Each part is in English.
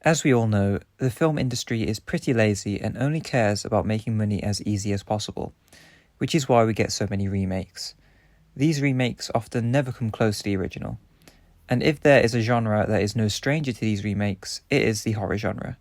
As we all know, the film industry is pretty lazy and only cares about making money as easy as possible, which is why we get so many remakes. These remakes often never come close to the original, and if there is a genre that is no stranger to these remakes, it is the horror genre.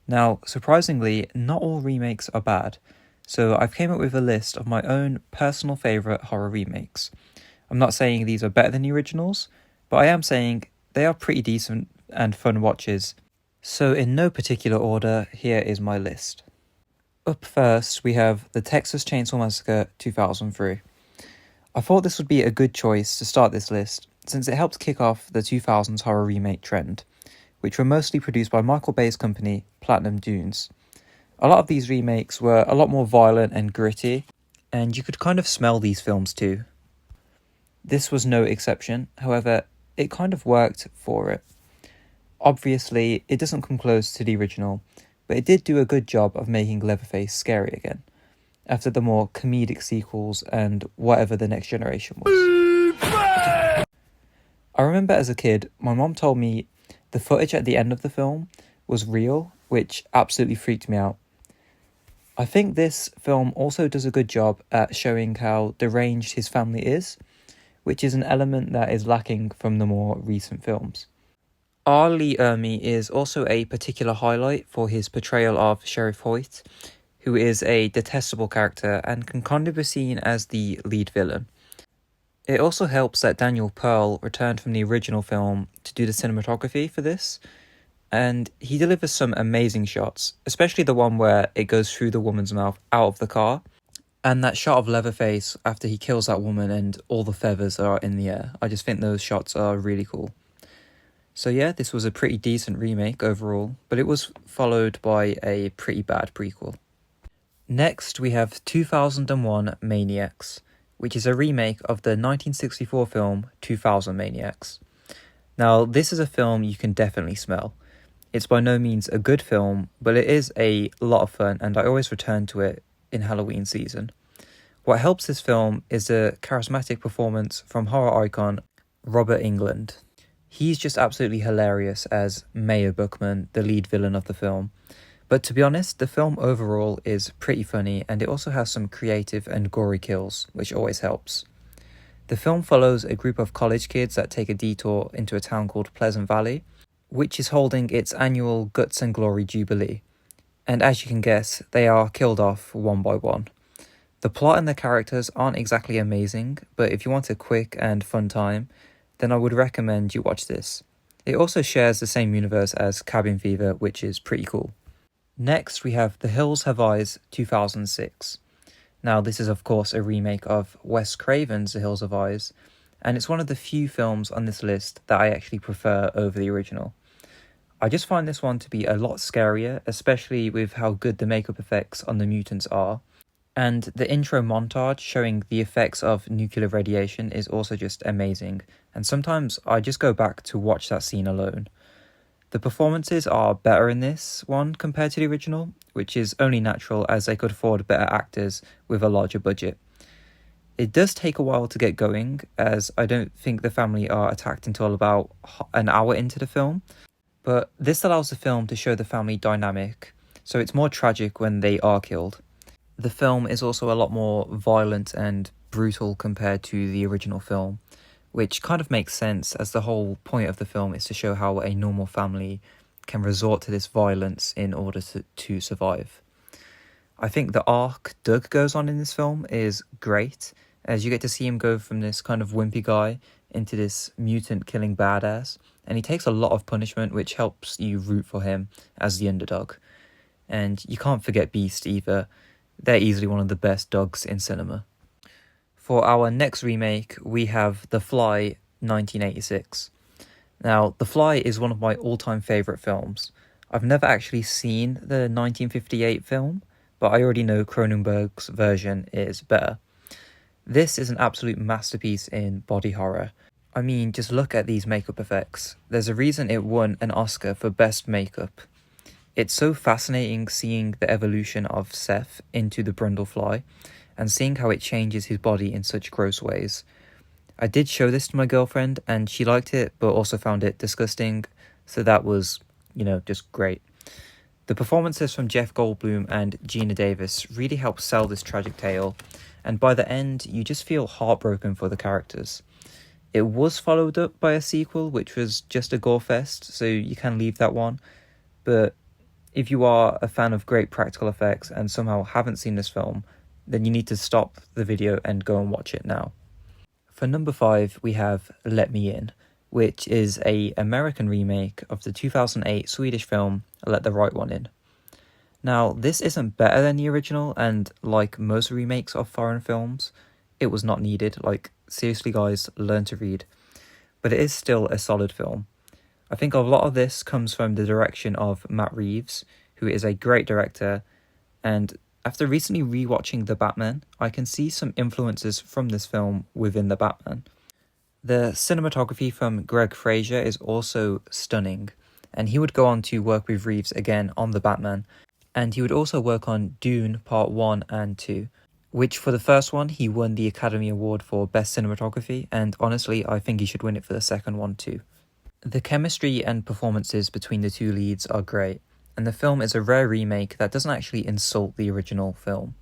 Now, surprisingly, not all remakes are bad, so I've came up with a list of my own personal favourite horror remakes. I'm not saying these are better than the originals, but I am saying they are pretty decent and fun watches. So in no particular order, here is my list. Up first, we have the Texas Chainsaw Massacre 2003. I thought this would be a good choice to start this list, since it helped kick off the 2000s horror remake trend, which were mostly produced by Michael Bay's company, Platinum Dunes. A lot of these remakes were a lot more violent and gritty, and you could kind of smell these films too. This was no exception, however, it kind of worked for it. Obviously, it doesn't come close to the original, but it did do a good job of making Leatherface scary again, after the more comedic sequels and whatever the next generation was. I remember as a kid, my mom told me the footage at the end of the film was real, which absolutely freaked me out. I think this film also does a good job at showing how deranged his family is, which is an element that is lacking from the more recent films. R. Lee Ermey is also a particular highlight for his portrayal of Sheriff Hoyt, who is a detestable character and can kind of be seen as the lead villain. It also helps that Daniel Pearl returned from the original film to do the cinematography for this, and he delivers some amazing shots, especially the one where it goes through the woman's mouth out of the car, and that shot of Leatherface after he kills that woman and all the feathers are in the air. I just think those shots are really cool. So yeah, this was a pretty decent remake overall, but it was followed by a pretty bad prequel. Next, we have 2001 Maniacs, which is a remake of the 1964 film 2000 Maniacs. Now, this is a film you can definitely smell. It's by no means a good film, but it is a lot of fun, and I always return to it in Halloween season. What helps this film is the charismatic performance from horror icon Robert Englund. He's just absolutely hilarious as Mayor Buckman, the lead villain of the film. But to be honest, the film overall is pretty funny, and it also has some creative and gory kills, which always helps. The film follows a group of college kids that take a detour into a town called Pleasant Valley, which is holding its annual Guts and Glory Jubilee. And as you can guess, they are killed off one by one. The plot and the characters aren't exactly amazing, but if you want a quick and fun time, then I would recommend you watch this. It also shares the same universe as Cabin Fever, which is pretty cool. Next, we have The Hills Have Eyes 2006. Now, this is of course a remake of Wes Craven's The Hills Have Eyes, and it's one of the few films on this list that I actually prefer over the original. I just find this one to be a lot scarier, especially with how good the makeup effects on the mutants are. And the intro montage showing the effects of nuclear radiation is also just amazing, and sometimes I just go back to watch that scene alone. The performances are better in this one compared to the original, which is only natural as they could afford better actors with a larger budget. It does take a while to get going, as I don't think the family are attacked until about an hour into the film, but this allows the film to show the family dynamic, so it's more tragic when they are killed. The film is also a lot more violent and brutal compared to the original film, which kind of makes sense as the whole point of the film is to show how a normal family can resort to this violence in order to survive. I think the arc Doug goes on in this film is great, as you get to see him go from this kind of wimpy guy into this mutant killing badass, and he takes a lot of punishment, which helps you root for him as the underdog. And you can't forget Beast either. They're easily one of the best dogs in cinema. For our next remake, we have The Fly 1986. Now, The Fly is one of my all-time favourite films. I've never actually seen the 1958 film, but I already know Cronenberg's version is better. This is an absolute masterpiece in body horror. I mean, just look at these makeup effects. There's a reason it won an Oscar for Best Makeup. It's so fascinating seeing the evolution of Seth into the Brundlefly, and seeing how it changes his body in such gross ways. I did show this to my girlfriend, and she liked it, but also found it disgusting, so that was just great. The performances from Jeff Goldblum and Gina Davis really help sell this tragic tale, and by the end, you just feel heartbroken for the characters. It was followed up by a sequel, which was just a gore fest, so you can leave that one. But if you are a fan of great practical effects and somehow haven't seen this film, then you need to stop the video and go and watch it now. For number 5, we have Let Me In, which is an American remake of the 2008 Swedish film Let the Right One In. Now, this isn't better than the original, and like most remakes of foreign films, it was not needed. Like, seriously guys, learn to read. But it is still a solid film. I think a lot of this comes from the direction of Matt Reeves, who is a great director, and after recently rewatching The Batman, I can see some influences from this film within The Batman. The cinematography from Greg Fraser is also stunning, and he would go on to work with Reeves again on The Batman, and he would also work on Dune Part 1 and 2, which for the first one he won the Academy Award for Best Cinematography, and honestly I think he should win it for the second one too. The chemistry and performances between the two leads are great, and the film is a rare remake that doesn't actually insult the original film.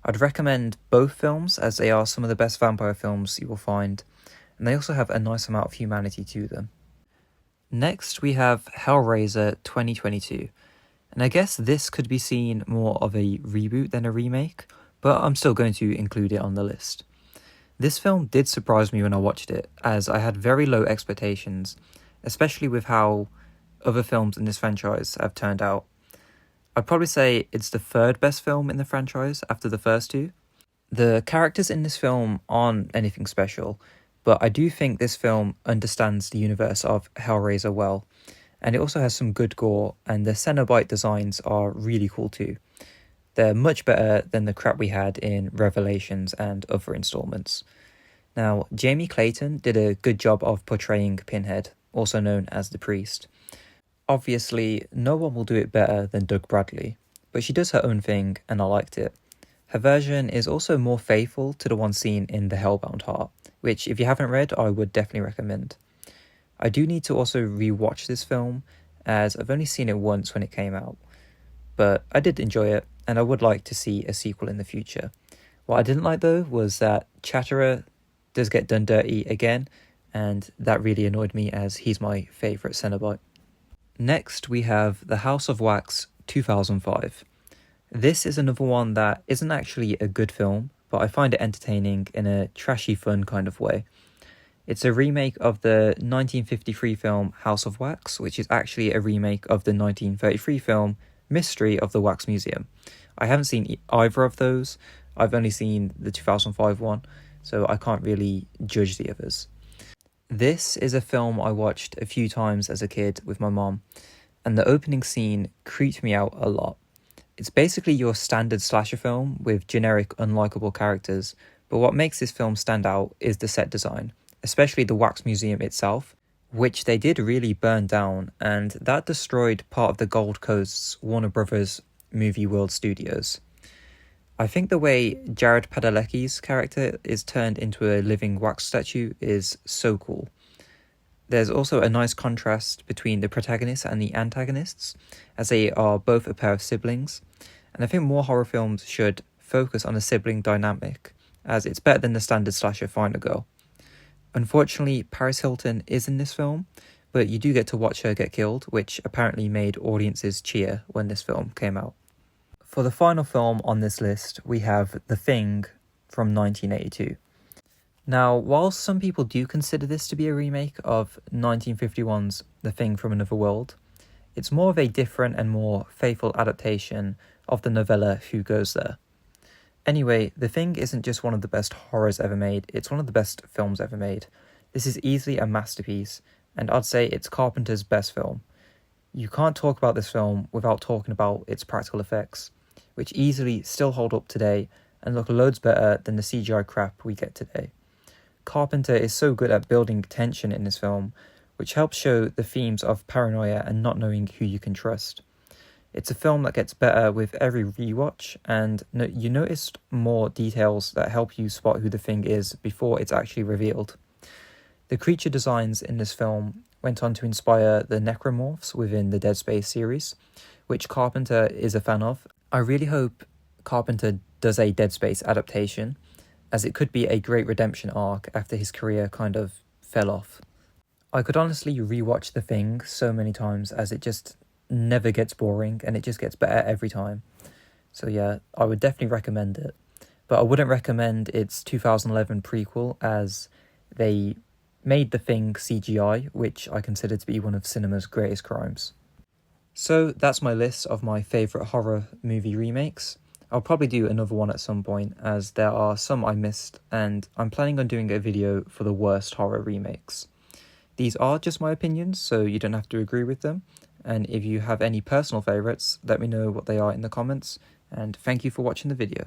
I'd recommend both films as they are some of the best vampire films you will find, and they also have a nice amount of humanity to them. Next, we have Hellraiser 2022, and I guess this could be seen more of a reboot than a remake, but I'm still going to include it on the list. This film did surprise me when I watched it, as I had very low expectations, especially with how other films in this franchise have turned out. I'd probably say it's the third best film in the franchise after the first two. The characters in this film aren't anything special, but I do think this film understands the universe of Hellraiser well, and it also has some good gore, and the Cenobite designs are really cool too. They're much better than the crap we had in Revelations and other installments. Now, Jamie Clayton did a good job of portraying Pinhead, also known as the Priest. Obviously, no one will do it better than Doug Bradley, but she does her own thing, and I liked it. Her version is also more faithful to the one seen in The Hellbound Heart, which if you haven't read, I would definitely recommend. I do need to also rewatch this film, as I've only seen it once when it came out, but I did enjoy it, and I would like to see a sequel in the future. What I didn't like though was that Chatterer does get done dirty again, and that really annoyed me as he's my favourite Cenobite. Next we have The House of Wax 2005. This is another one that isn't actually a good film, but I find it entertaining in a trashy fun kind of way. It's a remake of the 1953 film House of Wax, which is actually a remake of the 1933 film Mystery of the Wax Museum. I haven't seen either of those. I've only seen the 2005 one, so I can't really judge the others. This is a film I watched a few times as a kid with my mom, and the opening scene creeped me out a lot. It's basically your standard slasher film with generic unlikable characters, but what makes this film stand out is the set design, especially the Wax Museum itself, which they did really burn down, and that destroyed part of the Gold Coast's Warner Brothers Movie World Studios. I think the way Jared Padalecki's character is turned into a living wax statue is so cool. There's also a nice contrast between the protagonists and the antagonists, as they are both a pair of siblings, and I think more horror films should focus on a sibling dynamic, as it's better than the standard slasher find a girl. Unfortunately, Paris Hilton is in this film, but you do get to watch her get killed, which apparently made audiences cheer when this film came out. For the final film on this list, we have The Thing from 1982. Now, while some people do consider this to be a remake of 1951's The Thing from Another World, it's more of a different and more faithful adaptation of the novella Who Goes There. Anyway, The Thing isn't just one of the best horrors ever made, it's one of the best films ever made. This is easily a masterpiece, and I'd say it's Carpenter's best film. You can't talk about this film without talking about its practical effects, which easily still hold up today and look loads better than the CGI crap we get today. Carpenter is so good at building tension in this film, which helps show the themes of paranoia and not knowing who you can trust. It's a film that gets better with every rewatch, and you notice more details that help you spot who the Thing is before it's actually revealed. The creature designs in this film went on to inspire the necromorphs within the Dead Space series, which Carpenter is a fan of. I really hope Carpenter does a Dead Space adaptation, as it could be a great redemption arc after his career kind of fell off. I could honestly rewatch The Thing so many times, as it just never gets boring and it just gets better every time. So yeah, I would definitely recommend it. But I wouldn't recommend its 2011 prequel, as they made The Thing CGI, which I consider to be one of cinema's greatest crimes. So that's my list of my favourite horror movie remakes. I'll probably do another one at some point, as there are some I missed, and I'm planning on doing a video for the worst horror remakes. These are just my opinions, so you don't have to agree with them, and if you have any personal favourites, let me know what they are in the comments, and thank you for watching the video.